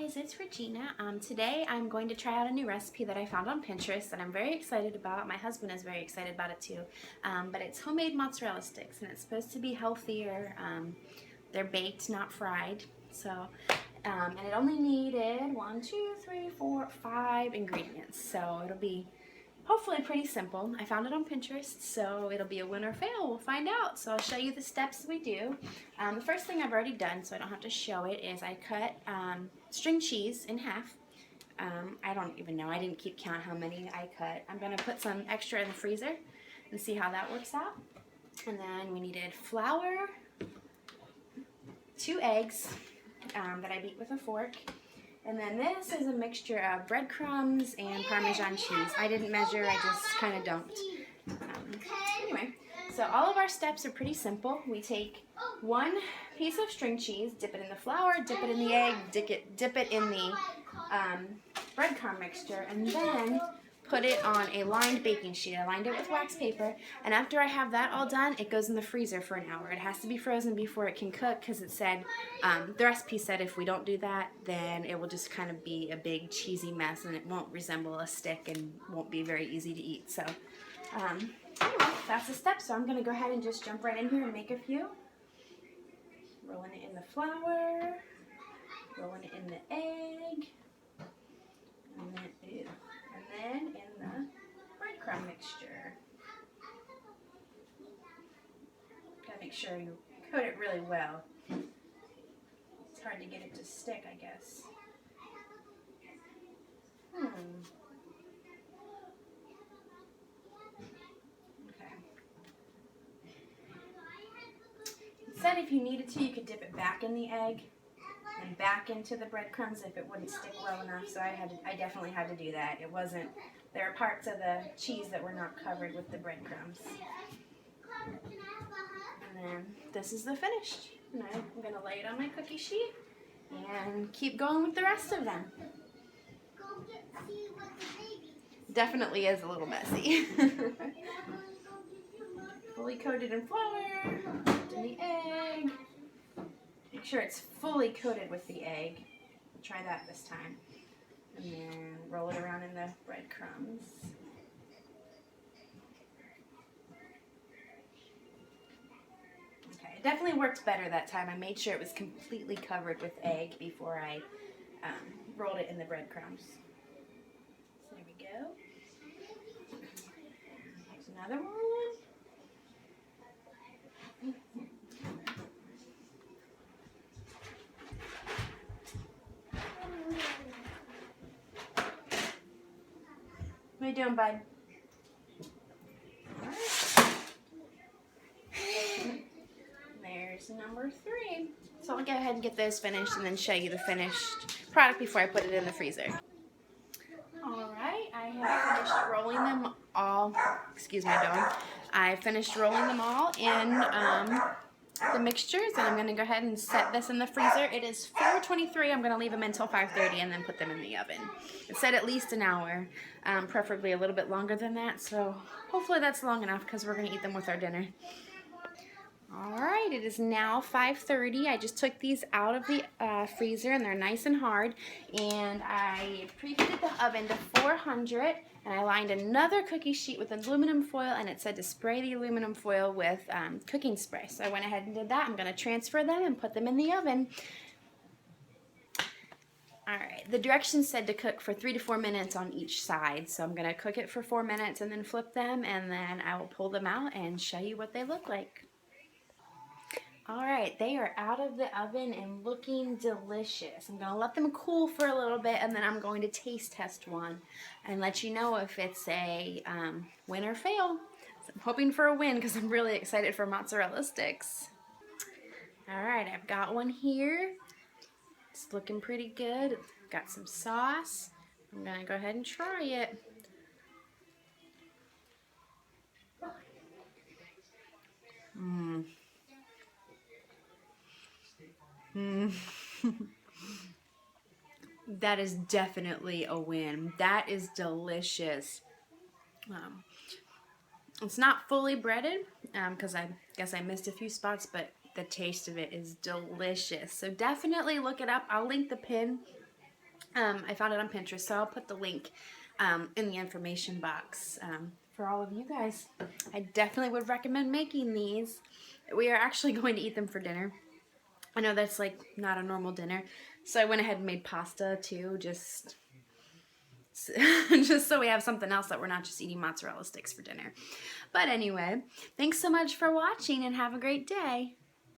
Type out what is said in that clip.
guys, it's Regina. Today I'm going to try out a new recipe that I found on Pinterest that I'm very excited about. My husband is very excited about it too. But it's homemade mozzarella sticks and it's supposed to be healthier. They're baked, not fried. And it only needed 5 ingredients. So it'll be hopefully pretty simple. I found it on Pinterest, so it'll be a win or fail. We'll find out. So I'll show you the steps we do. The first thing I've already done, so I don't have to show it, is I cut string cheese in half. I don't even know. I didn't keep count how many I cut. I'm going to put some extra in the freezer and see how that works out. And then we needed flour, 2 eggs that I beat with a fork. And then this is a mixture of breadcrumbs and Parmesan cheese. I didn't measure, I just kind of dumped. Anyway, so all of our steps are pretty simple. We take 1 piece of string cheese, dip it in the flour, dip it in the egg, dip it in the breadcrumb mixture, and then put it on a lined baking sheet. I lined it with wax paper, and after I have that all done, it goes in the freezer for an hour. It has to be frozen before it can cook because it said, the recipe said if we don't do that, then it will just kind of be a big cheesy mess and it won't resemble a stick and won't be very easy to eat. So anyway, that's the step. So I'm going to go ahead and just jump right in here and make a few. Rolling it in the flour, rolling it in the egg, and then in the breadcrumb mixture. Gotta make sure you coat it really well. It's hard to get it to stick, I guess. Okay. It said if you needed to, you could dip it back in the egg and back into the breadcrumbs if it wouldn't stick well enough, so I definitely had to do that. It wasn't, there are parts of the cheese that were not covered with the breadcrumbs. And then this is the finished. And I'm going to lay it on my cookie sheet and keep going with the rest of them. Definitely is a little messy. Fully coated in flour, dipped in the egg. Make sure it's fully coated with the egg. Try that this time. And then roll it around in the breadcrumbs. Okay, it definitely worked better that time. I made sure it was completely covered with egg before I rolled it in the breadcrumbs. So there we go. Here's another one. What are you doing, bud? Alright. There's number 3. So I'll go ahead and get those finished and then show you the finished product before I put it in the freezer. Alright, I have finished rolling them all. Excuse my dog. I finished rolling them all in the mixtures, and I'm going to go ahead and set this in the freezer. It is 4:23. I'm going to leave them until 5:30 and then put them in the oven. It said at least an hour, preferably a little bit longer than that, so hopefully that's long enough because we're going to eat them with our dinner. Alright, it is now 5:30. I just took these out of the freezer and they're nice and hard, and I preheated the oven to 400, and I lined another cookie sheet with aluminum foil, and it said to spray the aluminum foil with cooking spray. So I went ahead and did that. I'm going to transfer them and put them in the oven. Alright, the directions said to cook for 3 to 4 minutes on each side, so I'm going to cook it for 4 minutes and then flip them, and then I will pull them out and show you what they look like. Alright, they are out of the oven and looking delicious. I'm going to let them cool for a little bit, and then I'm going to taste test one and let you know if it's a win or fail. So I'm hoping for a win because I'm really excited for mozzarella sticks. Alright, I've got one here. It's looking pretty good. Got some sauce. I'm going to go ahead and try it. That is definitely a win. That is delicious. It's not fully breaded because I guess I missed a few spots, but the taste of it is delicious. So definitely look it up. I'll link the pin I found it on Pinterest, so I'll put the link in the information box for all of you guys. I definitely would recommend making these. We are actually going to eat them for dinner. I know that's like not a normal dinner, so I went ahead and made pasta too, just so we have something else that we're not just eating mozzarella sticks for dinner. But anyway, thanks so much for watching and have a great day.